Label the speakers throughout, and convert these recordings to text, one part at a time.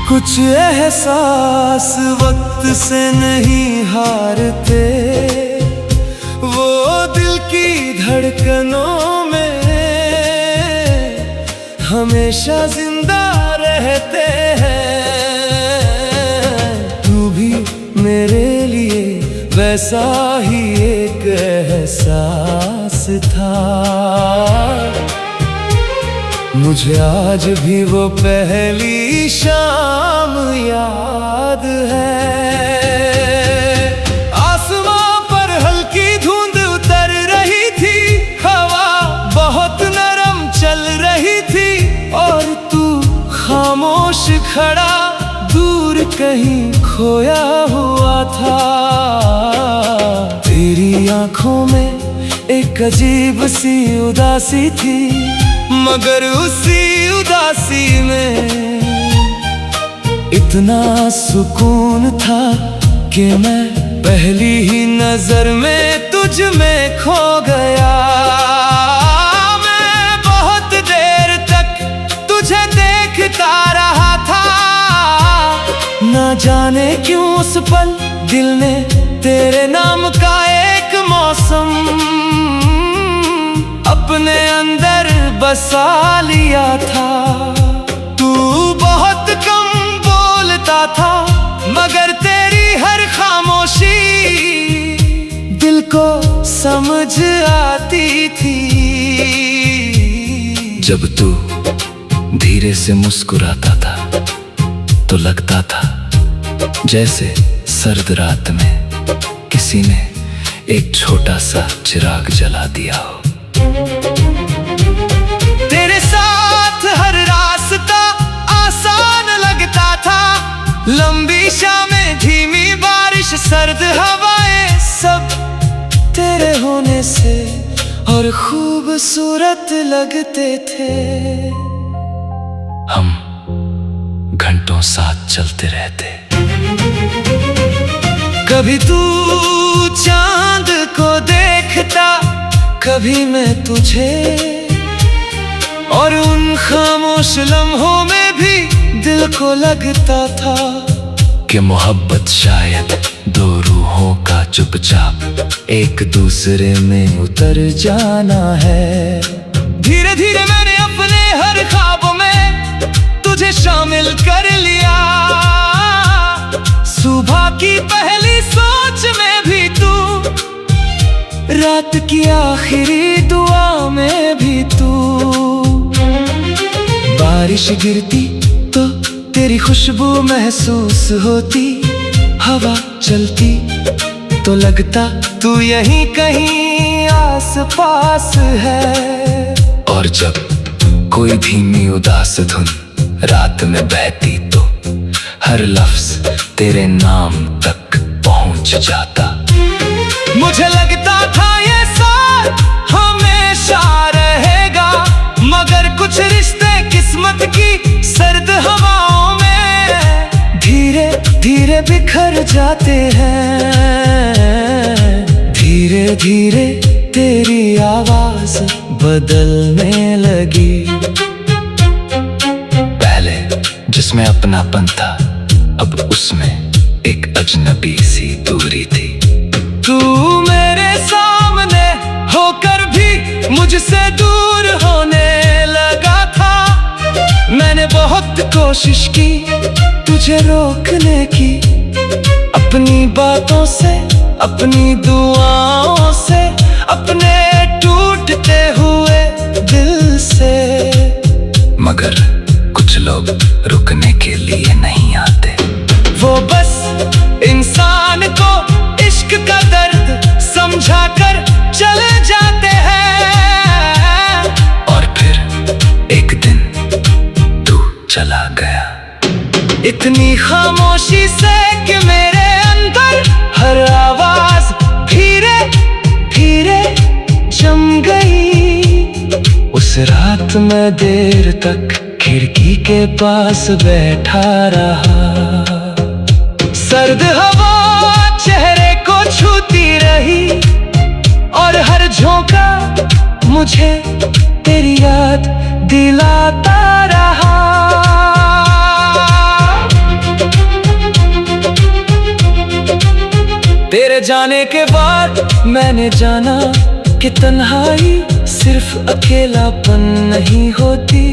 Speaker 1: कुछ एहसास वक्त से नहीं हारते, वो दिल की धड़कनों में हमेशा जिंदा रहते हैं। तू भी मेरे लिए वैसा ही एक एहसास था। मुझे आज भी वो पहली शाम याद है। आसमां पर हल्की धुंध उतर रही थी, हवा बहुत नरम चल रही थी, और तू खामोश खड़ा दूर कहीं खोया हुआ था। तेरी आंखों में एक अजीब सी उदासी थी, मगर उसी उदासी में इतना सुकून था कि मैं पहली ही नजर में तुझ में खो गया। मैं बहुत देर तक तुझे देखता रहा था, ना जाने क्यों उस पल दिल ने तेरे नाम का एक मौसम अपने अंदर बसा लिया था। तू बहुत कम बोलता था, मगर तेरी हर खामोशी दिल को समझ आती थी।
Speaker 2: जब तू धीरे से मुस्कुराता था तो लगता था जैसे सर्द रात में किसी ने एक छोटा सा चिराग जला दिया हो।
Speaker 1: तेरे साथ हर रास्ता आसान लगता था, लंबी शामें, धीमी बारिश, सर्द हवाएं, सब तेरे होने से और खूबसूरत लगते थे।
Speaker 2: हम घंटों साथ चलते रहते।
Speaker 1: कभी तू चांद को देखता, कभी मैं तुझे, और उन खामोश लम्हों में भी दिल को लगता था
Speaker 2: कि मोहब्बत शायद दो रूहों का चुपचाप एक दूसरे में उतर जाना है।
Speaker 1: धीरे धीरे मैंने अपने हर ख्वाब में तुझे शामिल कर लिया। सुबह की पहली सोच में भी तू, रात की आखिरी दुआ में भी तू। बारिश गिरती तो तेरी खुशबू महसूस होती, हवा चलती तो लगता तू यहीं कहीं आस पास है।
Speaker 2: और जब कोई धीमी उदास धुन रात में बहती तो हर लफ्ज तेरे नाम तक पहुंच जाता।
Speaker 1: मुझे लगता था ये साथ हमेशा रहेगा, मगर कुछ रिश्ते किस्मत की सर्द हवाओं में धीरे धीरे बिखर जाते हैं। धीरे धीरे तेरी आवाज बदलने लगी।
Speaker 2: पहले जिसमें अपनापन था, अब उसमें एक अजनबी सी दूरी थी।
Speaker 1: तू मेरे सामने होकर भी मुझसे दूर होने लगा था। मैंने बहुत कोशिश की तुझे रोकने की, अपनी बातों से, अपनी दुआओं से, अपने टूटते हुए दिल से।
Speaker 2: मगर कुछ लोग रुकने के लिए नहीं आते।
Speaker 1: वो बस इंसान को इश्क का दर्द समझा कर चले जाते हैं।
Speaker 2: और फिर एक दिन तू चला गया,
Speaker 1: इतनी खामोशी से कि मेरे अंदर हर आवाज धीरे धीरे जम गई। उस रात मैं देर तक खिड़की के पास बैठा रहा। सर्द हवा चेहरे को छूती रही, और हर झोंका मुझे तेरी याद दिलाता रहा। जाने के बाद मैंने जाना कि तन्हाई सिर्फ अकेलापन नहीं होती,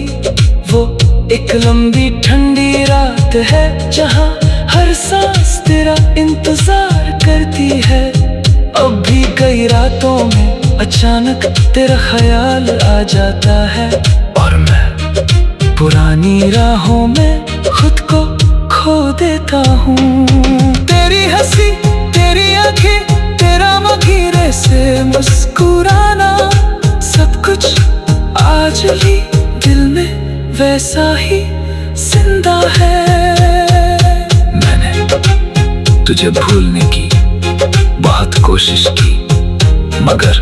Speaker 1: वो एक लंबी ठंडी रात है जहाँ हर सांस तेरा इंतजार करती है। अब भी कई रातों में अचानक तेरा ख्याल आ जाता है और मैं पुरानी राहों में खुद को खो देता हूँ। तेरी हंसी, तेरी आंखें, तेरा मखीरे से मुस्कुराना, सब कुछ आज भी दिल में वैसा ही जिंदा है। मैंने तुझे भूलने की बहुत कोशिश की, मगर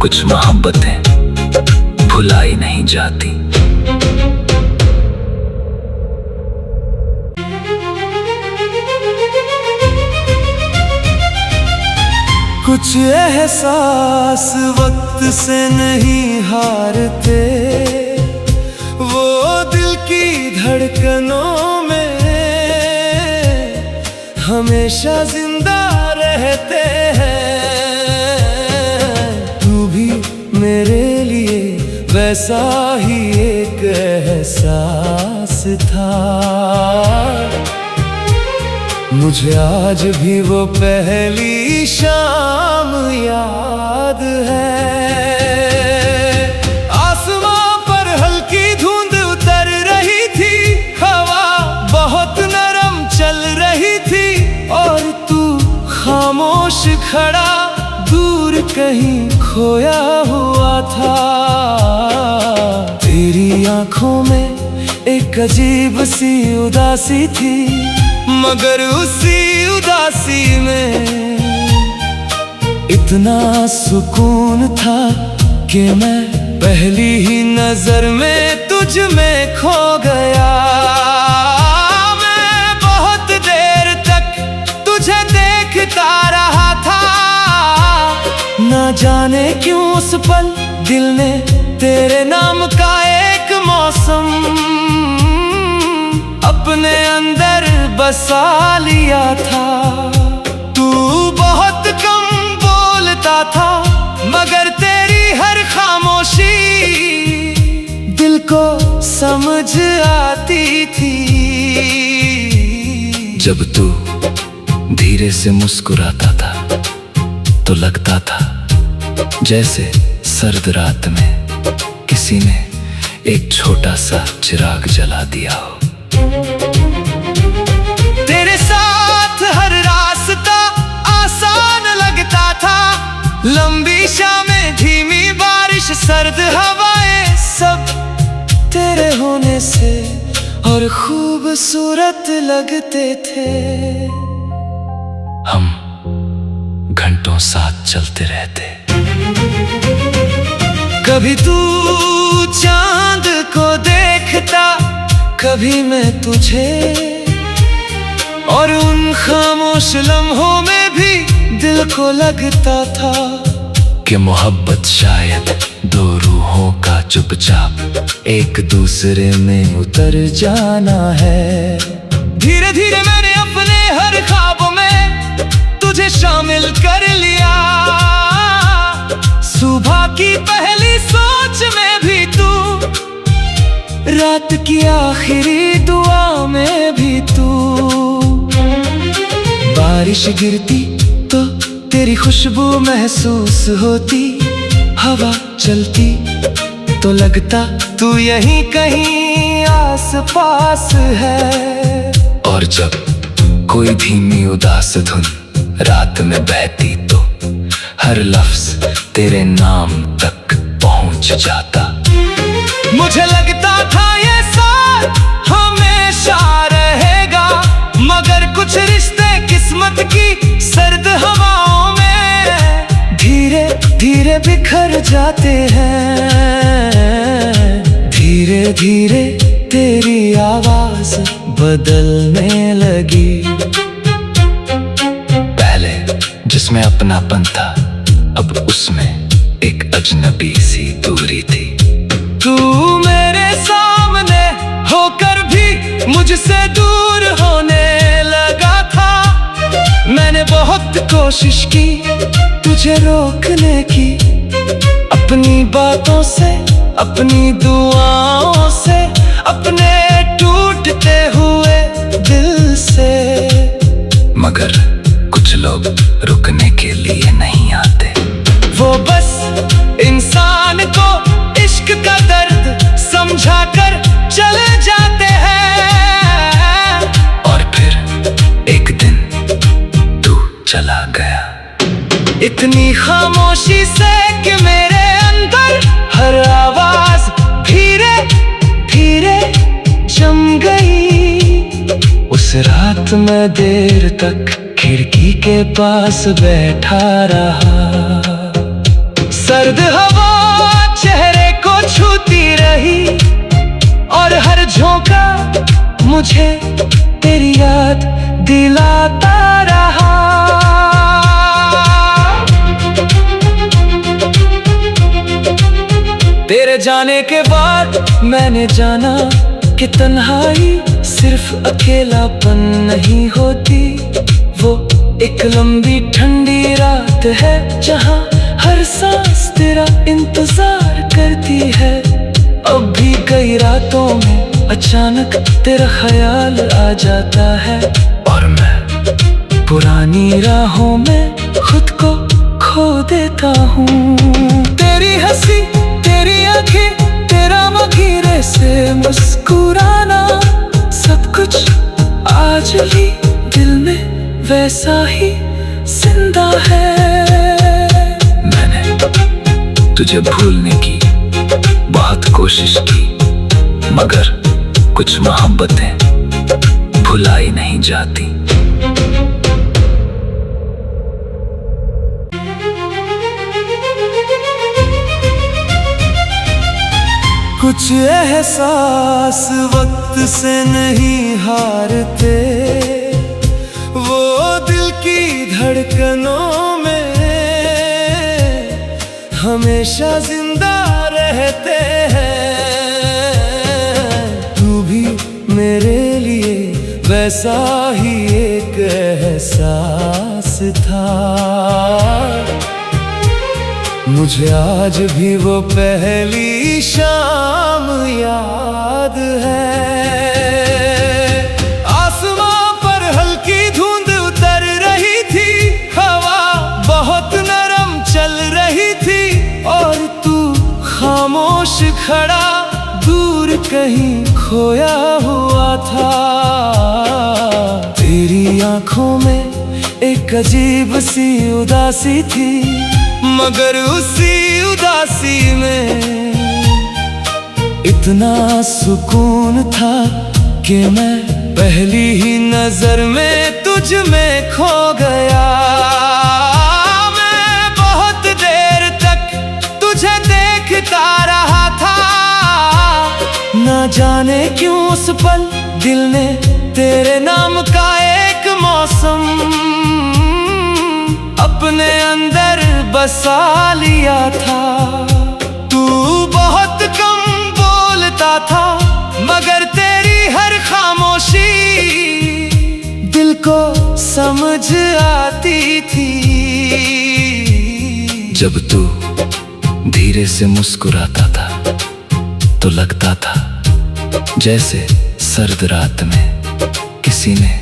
Speaker 1: कुछ मोहब्बतें भुलाई नहीं जाती। कुछ एहसास वक्त से नहीं हारते, वो दिल की धड़कनों में हमेशा जिंदा रहते हैं। तू भी मेरे लिए वैसा ही एक एहसास था, मुझे आज भी वो पहली शाम याद है। आसमां पर हल्की धुंध उतर रही थी, हवा बहुत नरम चल रही थी और तू खामोश खड़ा दूर कहीं खोया हुआ था। तेरी आंखों में एक अजीब सी उदासी थी, मगर उसी उदासी में इतना सुकून था कि मैं पहली ही नजर में तुझ में खो गया। मैं बहुत देर तक तुझे देखता रहा था, ना जाने क्यों उस पल दिल ने तेरे नाम का एक मौसम अपने अंदर बसा लिया था। तू बहुत कम बोलता था, मगर तेरी हर खामोशी दिल को समझ आती थी।
Speaker 2: जब तू धीरे से मुस्कुराता था तो लगता था जैसे सर्द रात में किसी ने एक छोटा सा चिराग जला दिया हो।
Speaker 1: तेरे साथ हर रास्ता आसान लगता था, लंबी शामें, धीमी बारिश, सर्द हवाएं, सब तेरे होने से और खूबसूरत लगते थे।
Speaker 2: हम घंटों साथ चलते रहते,
Speaker 1: कभी तू चांद को देखता, कभी मैं तुझे, और उन खामोश लम्हों में भी दिल को लगता था
Speaker 2: कि मोहब्बत शायद दो रूहों का चुपचाप एक दूसरे में उतर जाना है।
Speaker 1: धीरे धीरे मैंने अपने हर ख्वाबों में तुझे शामिल कर लिया, सुबह की पहली सोच में भी तू, रात की आखिरी दुआ में भी तू। बारिश गिरती तो तेरी खुशबू महसूस होती, हवा चलती तो लगता तू यहीं कहीं आस पास है।
Speaker 2: और जब कोई धीमी उदास धुन रात में बहती तो हर लफ्ज तेरे नाम तक पहुंच जाता।
Speaker 1: मुझे लगता था ये साथ हमेशा रहेगा, मगर कुछ रिश्ते किस्मत की सर्द हवाओं में धीरे धीरे बिखर जाते हैं। धीरे धीरे तेरी आवाज बदलने लगी, पहले जिसमें अपनापन था अब उसमें एक अजनबी सी दूरी थी। तू मेरे सामने होकर भी मुझसे दूर होने लगा था, मैंने बहुत कोशिश कोशिश की तुझे रोकने की, अपनी बातों से, अपनी दुआओं से, अपने टूटते हुए दिल से।
Speaker 2: मगर कुछ लोग रुकने के लिए नहीं आते,
Speaker 1: वो बस इंसान को इश्क का दर्द समझा कर चले जाते हैं।
Speaker 2: और फिर एक दिन तू चला गया,
Speaker 1: इतनी खामोशी से कि मेरे अंदर हर आवाज धीरे धीरे जम गई। उस रात मैं देर तक खिड़की के पास बैठा रहा, सर्द हवा चेहरे को छूती रही और हर झोंका मुझे तेरी याद दिलाता रहा। तेरे जाने के बाद मैंने जाना कि तन्हाई सिर्फ अकेलापन नहीं होती, वो एक लंबी ठंडी रात है जहां हर सांस तेरा इंतजार करती है। अब भी कई रातों में अचानक तेरा ख्याल आ जाता है
Speaker 2: और मैं
Speaker 1: पुरानी राहों में खुद को खो देता हूँ। तेरी हंसी, तेरी आंखें, तेरा मघीरे से मुस्कुराना, सब कुछ आज भी दिल में वैसा ही जिंदा है।
Speaker 2: मैंने तुझे भूलने की बहुत कोशिश की, मगर कुछ मोहब्बतें भुलाई नहीं जाती।
Speaker 1: कुछ एहसास वक्त से नहीं हारते, वो दिल की धड़कनों में हमेशा जिंदा रहते हैं। तू भी मेरे लिए वैसा ही एक एहसास था, मुझे आज भी वो पहली शाम याद है। आसमां पर हल्की धुंध उतर रही थी, हवा बहुत नरम चल रही थी और तू खामोश खड़ा दूर कहीं खोया हुआ था। तेरी आंखों में एक अजीब सी उदासी थी, मगर उसी उदासी में इतना सुकून था कि मैं पहली ही नजर में तुझ में खो गया। मैं बहुत देर तक तुझे देखता रहा था, ना जाने क्यों उस पल दिल ने तेरे नाम का एक मौसम अपने अंदर बसा लिया था। तू बहुत कम बोलता था, मगर तेरी हर खामोशी दिल को समझ आती थी।
Speaker 2: जब तू धीरे से मुस्कुराता था तो लगता था जैसे सर्द रात में किसी ने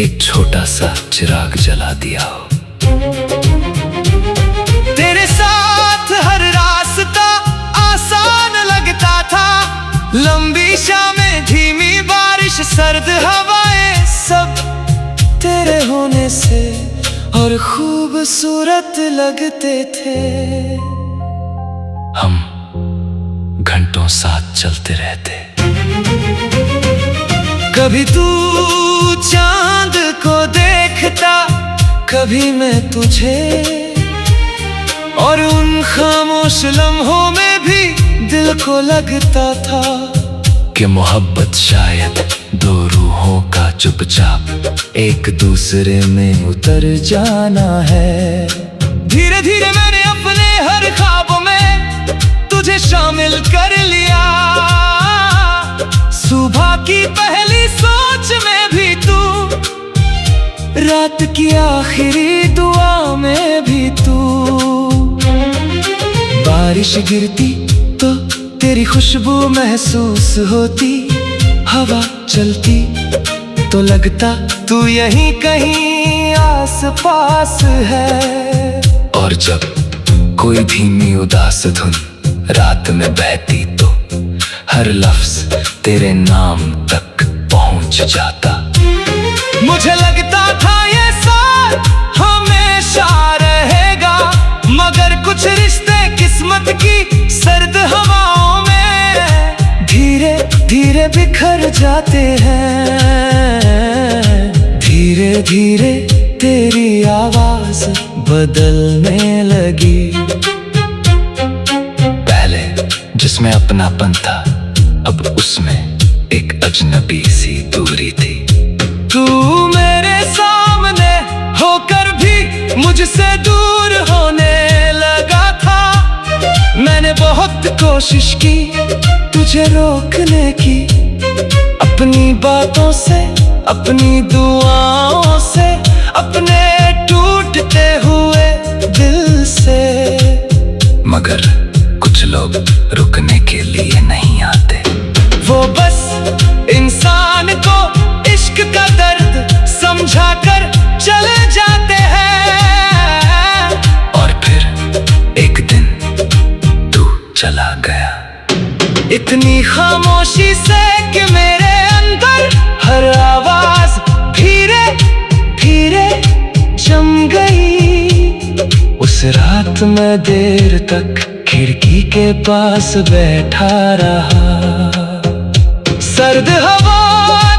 Speaker 2: एक छोटा सा चिराग जला दिया हो।
Speaker 1: तेरे साथ हर रास्ता आसान लगता था, लंबी शामें, धीमी बारिश, सर्द हवाएं, सब तेरे होने से और खूबसूरत लगते थे।
Speaker 2: हम घंटों साथ चलते रहते,
Speaker 1: कभी तू चांद को देखता, कभी मैं तुझे, और उन खामोश लम्हों में भी दिल को लगता था
Speaker 2: कि मोहब्बत शायद दो रूहों का चुपचाप एक दूसरे में उतर जाना है।
Speaker 1: धीरे धीरे मैंने अपने हर ख्वाब में तुझे शामिल कर लिया, सुबह की पहली सोच में भी तू, रात की आखिरी दुआ बारिश गिरती तो तेरी खुशबू महसूस होती, हवा चलती तो लगता तू यहीं कहीं आस पास है।
Speaker 2: और जब कोई धीमी उदास धुन रात में बहती तो हर लफ्ज तेरे नाम तक पहुंच जाता।
Speaker 1: मुझे लगता था ये साथ हमेशा रहेगा, मगर कुछ रिश्ते किस्मत की सर्द हवाओं में धीरे धीरे बिखर जाते हैं। धीरे धीरे तेरी आवाज बदलने लगी।
Speaker 2: पहले जिसमें अपनापन था, अब उसमें एक अजनबी सी दूरी थी।
Speaker 1: तू मेरे सामने होकर भी मुझसे दूर होने लगा था। मैंने बहुत कोशिश की तुझे रोकने की, अपनी बातों से, अपनी दुआओं से, अपने टूटते हुए दिल से।
Speaker 2: मगर कुछ लोग रुकने के लिए नहीं आते।
Speaker 1: वो बस इंसान को इश्क का दर्द समझा कर चले जाते हैं।
Speaker 2: और फिर एक दिन तू चला गया,
Speaker 1: इतनी खामोशी से कि मेरे अंदर हर आवाज धीरे धीरे जम गई। उस रात मैं देर तक खिड़की के पास बैठा रहा। सर्द हवा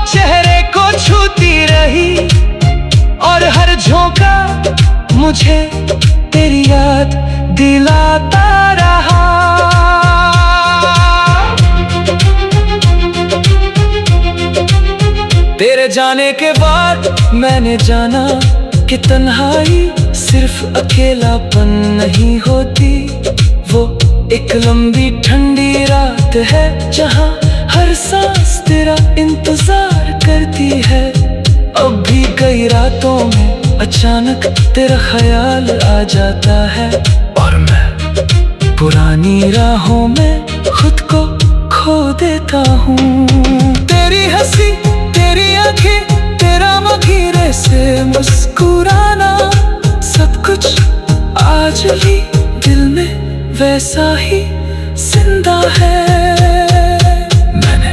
Speaker 1: चेहरे को छूती रही और हर झोंका मुझे तेरी याद दिलाता रहा। तेरे जाने के बाद मैंने जाना कि तन्हाई सिर्फ अकेलापन नहीं होती। वो एक लंबी ठंडी रात है जहां हर सांस तेरा इंतजार करती है। अब भी कई रातों में अचानक तेरा ख्याल आ जाता है
Speaker 2: और मैं
Speaker 1: पुरानी राहों में खुद को खो देता हूँ। तेरी हंसी, तेरी आंखें, तेरा मखीरे से मुस्कुराना, सब कुछ आज भी दिल में वैसा ही जिंदा है।
Speaker 2: मैंने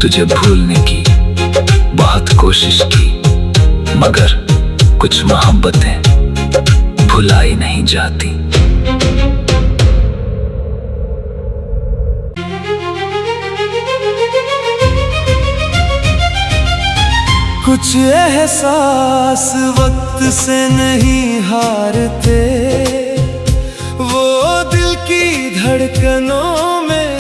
Speaker 2: तुझे भूलने की बहुत कोशिश की, मगर कुछ मोहब्बतें भुलाई नहीं जाती।
Speaker 1: कुछ एहसास वक्त से नहीं हारते, वो दिल की धड़कनों में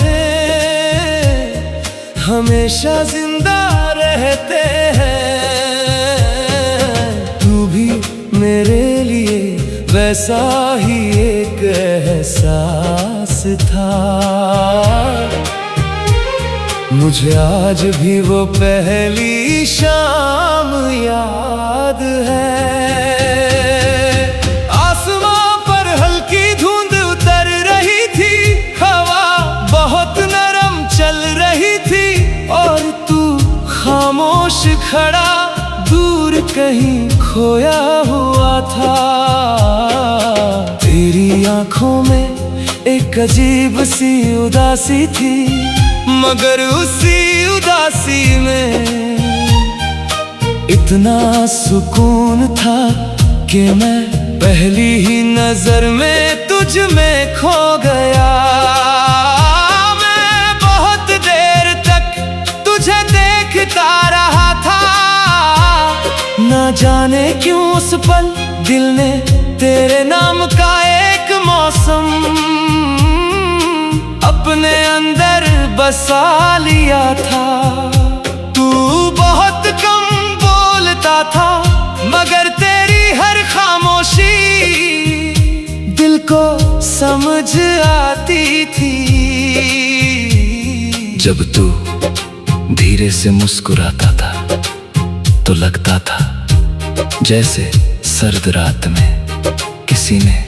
Speaker 1: हमेशा जिंदा रहते हैं। तू भी मेरे लिए वैसा ही एक एहसास था। मुझे आज भी वो पहली शाम याद है। आसमां पर हल्की धुंध उतर रही थी, हवा बहुत नरम चल रही थी और तू खामोश खड़ा दूर कहीं खोया हुआ था। तेरी आंखों में एक अजीब सी उदासी थी, मगर उसी उदासी में इतना सुकून था कि मैं पहली ही नजर में तुझ में खो गया। मैं बहुत देर तक तुझे देखता रहा था, ना जाने क्यों उस पल दिल ने तेरे नाम का एक मौसम अपने अंदर बसा लिया था। तू बहुत कम बोलता था, मगर तेरी हर खामोशी दिल को समझ आती थी।
Speaker 2: जब तू धीरे से मुस्कुराता था तो लगता था जैसे सर्द रात में किसी ने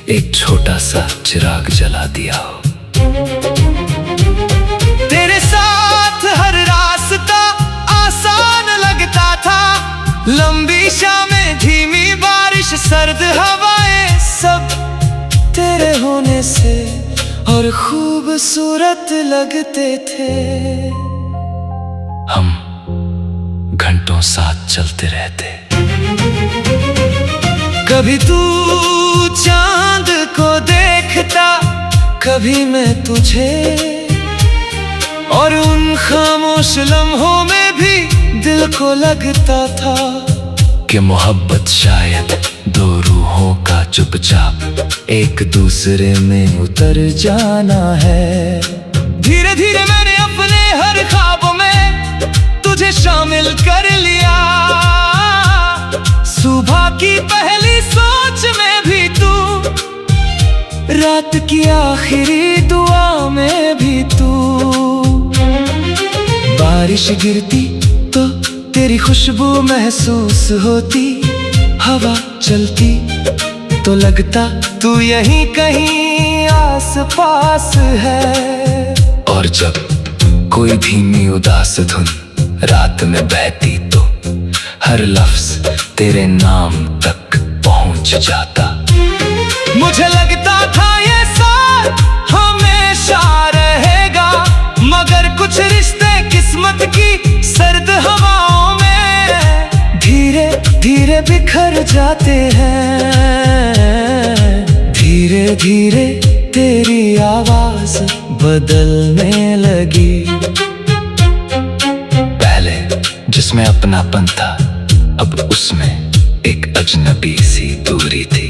Speaker 2: एक छोटा सा चिराग जला दिया हो।
Speaker 1: तेरे साथ हर रास्ता आसान लगता था, लंबी शामें, धीमी बारिश, सर्द हवाएं, सब तेरे होने से और खूबसूरत लगते थे।
Speaker 2: हम घंटों साथ चलते रहते।
Speaker 1: कभी तू चांद को देखता, कभी मैं तुझे, और उन खामोश लम्हों में भी दिल को लगता था
Speaker 2: कि मोहब्बत शायद दो रूहों का चुपचाप एक दूसरे में उतर जाना है।
Speaker 1: धीरे धीरे मैंने अपने हर ख्वाबों में तुझे शामिल कर लिया, सुबह की पहली सोच में भी तू, रात की आखिरी दुआ में भी तू। बारिश गिरती तो तेरी खुशबू महसूस होती, हवा चलती तो लगता तू यहीं कहीं आस पास है।
Speaker 2: और जब कोई धीमी उदास धुन रात में बहती तो हर लफ्ज तेरे नाम तक पहुंच जाता।
Speaker 1: मुझे लगता था ये साथ हमेशा रहेगा, मगर कुछ रिश्ते किस्मत की सर्द हवाओं में धीरे धीरे बिखर जाते हैं। धीरे धीरे तेरी आवाज बदलने लगी।
Speaker 2: पहले जिसमें अपनापन था, अब उसमें एक अजनबी सी दूरी थी।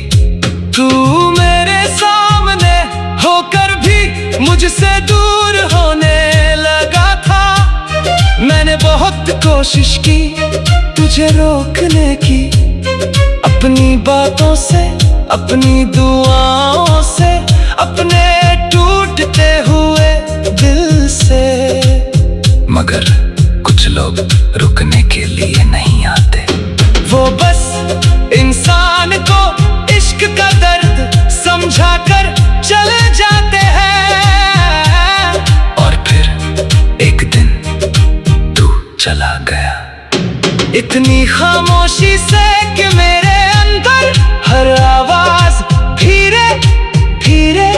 Speaker 1: तू मेरे सामने होकर भी मुझसे दूर होने लगा था। मैंने बहुत कोशिश की तुझे रोकने की, अपनी बातों से, अपनी दुआओं से, अपने टूटते हुए दिल से।
Speaker 2: मगर कुछ लोग रुकने के लिए नहीं आते,
Speaker 1: वो बस इंसान को इश्क का दर्द समझा कर चले जाते हैं।
Speaker 2: और फिर एक दिन तू चला गया,
Speaker 1: इतनी खामोशी से कि मेरे अंदर हर आवाज धीरे धीरे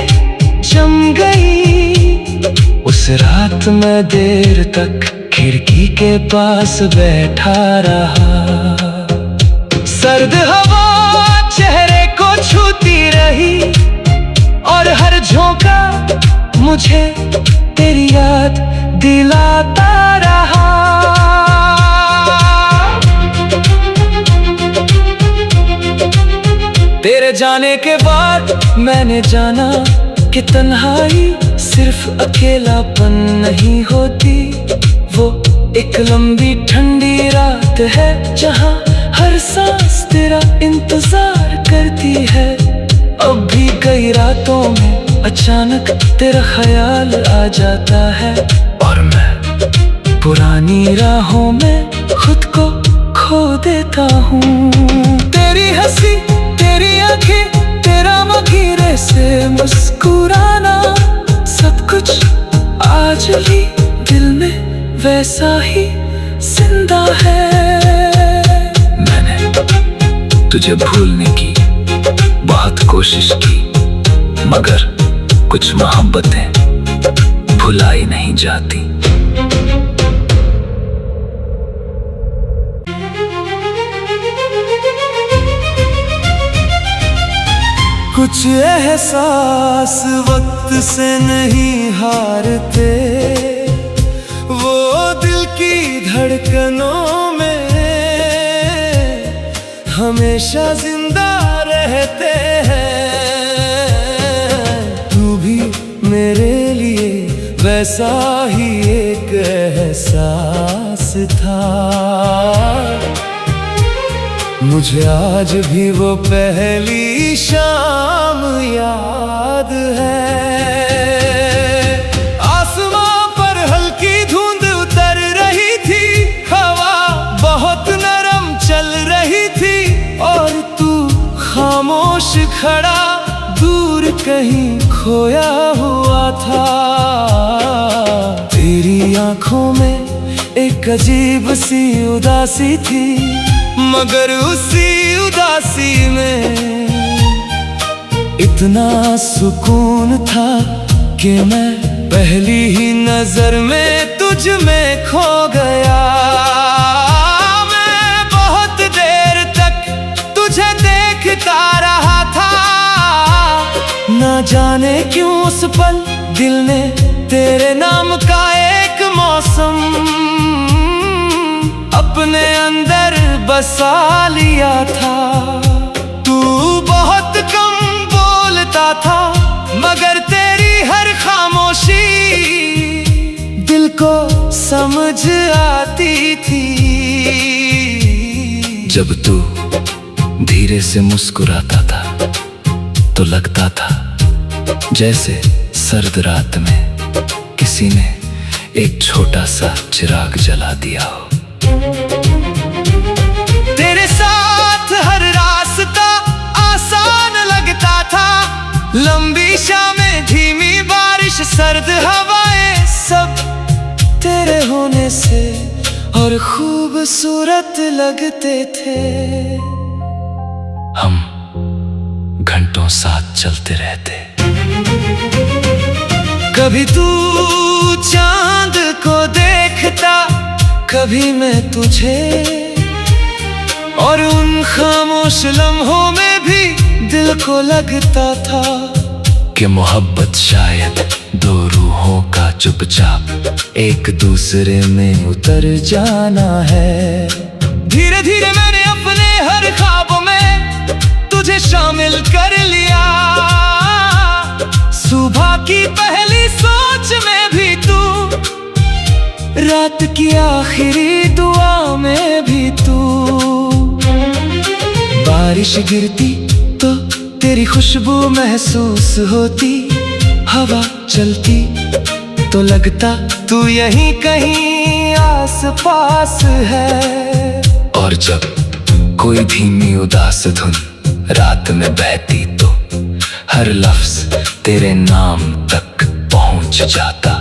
Speaker 1: जम गई। उस रात मैं देर तक खिड़की के पास बैठा रहा, सर्द हवा चेहरे को छूती रही और हर झोंका मुझे तेरी याद दिलाता रहा। तेरे जाने के बाद मैंने जाना कि तन्हाई सिर्फ अकेलापन नहीं होती, वो एक लंबी ठंडी रात है जहां हर सांस तेरा इंतजार करती है। अब भी कई रातों में अचानक तेरा ख्याल आ जाता है,
Speaker 2: और मैं
Speaker 1: पुरानी राहों में खुद को खो देता हूँ। तेरी हंसी, तेरी आंखें, तेरा मघीरे से मुस्कुराना, सब कुछ आज भी दिल में वैसा ही जिंदा है।
Speaker 2: मैंने तुझे भूलने की बहुत कोशिश की, मगर कुछ मोहब्बतें भुलाई नहीं जाती।
Speaker 1: कुछ एहसास वक्त से नहीं हारते, वो दिल की धड़कनों में हमेशा जिंदा रहते हैं। तू भी मेरे लिए वैसा ही एक एहसास था, मुझे आज भी वो पहली शाम याद है। आसमां पर हल्की धुंध उतर रही थी, हवा बहुत नरम चल रही थी, और तू खामोश खड़ा कहीं खोया हुआ था। तेरी आंखों में एक अजीब सी उदासी थी, मगर उसी उदासी में इतना सुकून था कि मैं पहली ही नजर में तुझ में खो गया। मैं बहुत देर तक तुझे देखता रहा था, ना जाने क्यों उस पल दिल ने तेरे नाम का एक मौसम अपने अंदर बसा लिया था। तू बहुत कम बोलता था, मगर तेरी हर खामोशी दिल को समझ आती थी।
Speaker 2: जब तू धीरे से मुस्कुराता था तो लगता था जैसे सर्द रात में किसी ने एक छोटा सा चिराग जला दिया हो।
Speaker 1: तेरे साथ हर रास्ता आसान लगता था, लंबी शामें, धीमी बारिश, सर्द हवाएं, सब तेरे होने से और खूबसूरत लगते थे।
Speaker 2: हम घंटों साथ चलते रहते।
Speaker 1: कभी तू चांद को देखता, कभी मैं तुझे, और उन खामोश लम्हों में भी दिल को लगता था
Speaker 2: कि मोहब्बत शायद दो रूहों का चुपचाप एक दूसरे में उतर जाना है।
Speaker 1: धीरे धीरे मैंने अपने हर ख्वाबों में तुझे शामिल कर लिया। सुबह की पहली सोच में भी तू, रात की आखिरी दुआ में भी तू। बारिश गिरती तो तेरी खुशबू महसूस होती, हवा चलती तो लगता तू यहीं कहीं आस पास है।
Speaker 2: और जब कोई धीमी उदास धुन रात में बहती तो हर लफ्ज तेरे नाम तक पहुंच जाता।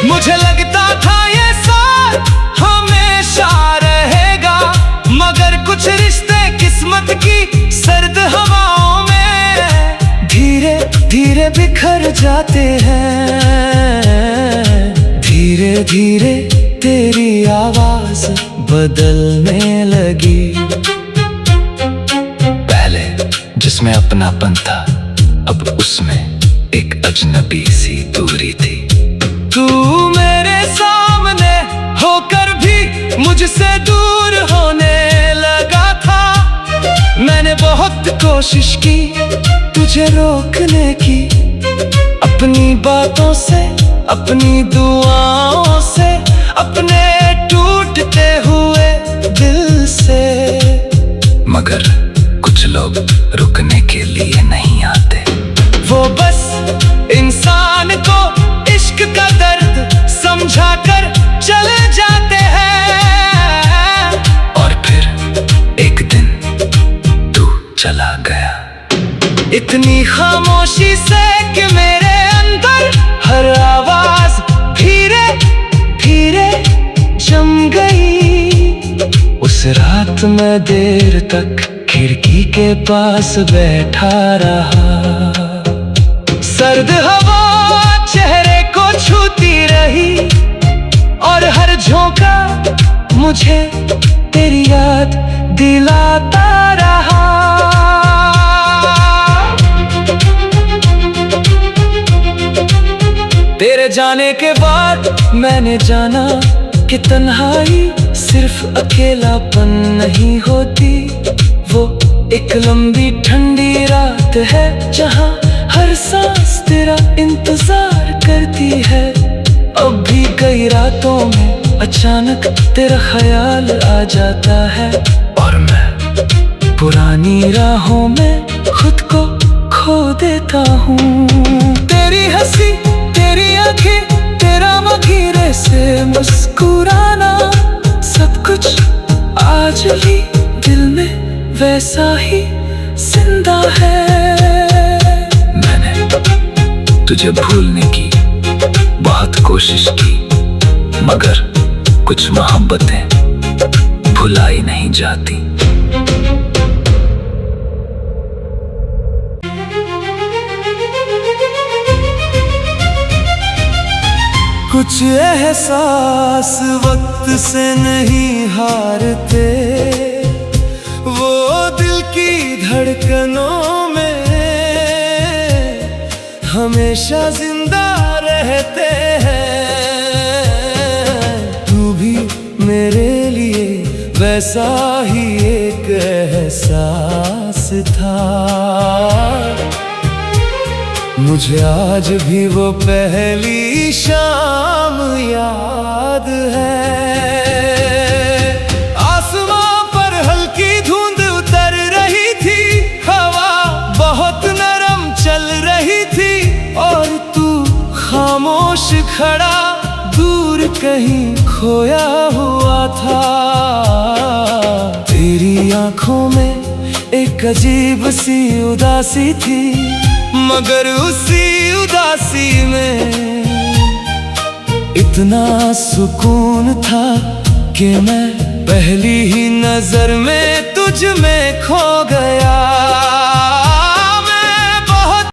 Speaker 1: मुझे लगता था ये साथ हमेशा रहेगा, मगर कुछ रिश्ते किस्मत की सर्द हवाओं में धीरे धीरे बिखर जाते हैं। धीरे धीरे तेरी आवाज बदलने लगी।
Speaker 2: पहले जिसमें अपनापन था, अब उसमें एक अजनबी सी दूरी थी।
Speaker 1: तू मेरे सामने होकर भी मुझसे दूर होने लगा था। मैंने बहुत कोशिश की तुझे रोकने की, अपनी बातों से, अपनी दुआओं से, अपने टूटते हुए दिल से।
Speaker 2: मगर कुछ लोग रुकने के लिए नहीं आते।
Speaker 1: वो बस इंसान को इश्क का दर्द समझा कर चले जाते हैं।
Speaker 2: और फिर एक दिन तू चला गया,
Speaker 1: इतनी खामोशी से कि मेरे अंदर हर आवाज धीरे धीरे जम गई। उस रात मैं देर तक खिड़की के पास बैठा रहा। सर्द हवा चेहरे को छूती रही, और हर झोंका मुझे तेरी याद दिलाता रहा। तेरे जाने के बाद मैंने जाना कि तन्हाई सिर्फ अकेलापन नहीं होती। वो एक लंबी ठंडी रात है जहां हर सांस तेरा इंतजार करती है। अब भी कई रातों में अचानक तेरा ख्याल आ जाता है,
Speaker 2: और मैं
Speaker 1: पुरानी राहों में खुद को खो देता हूँ। तेरी हंसी, तेरी आंखें, तेरा मखीरे से मुस्कुराना, सब कुछ आज भी दिल में वैसा ही जिंदा है।
Speaker 2: मैंने तुझे भूलने की बहुत कोशिश की, मगर कुछ मोहब्बतें भुलाई नहीं जाती।
Speaker 1: कुछ एहसास वक्त से नहीं हारते, वो दिल की धड़कनों में हमेशा जिंदा रहते हैं। तू भी मेरे लिए वैसा ही एक एहसास था, मुझे आज भी वो पहली शाम याद है। आसमां पर हल्की धुंध उतर रही थी, हवा बहुत नरम चल रही थी, और तू खामोश खड़ा दूर कहीं खोया हुआ था। तेरी आंखों में एक अजीब सी उदासी थी, मगर उसी उदासी में इतना सुकून था कि मैं पहली ही नजर में तुझ में खो गया।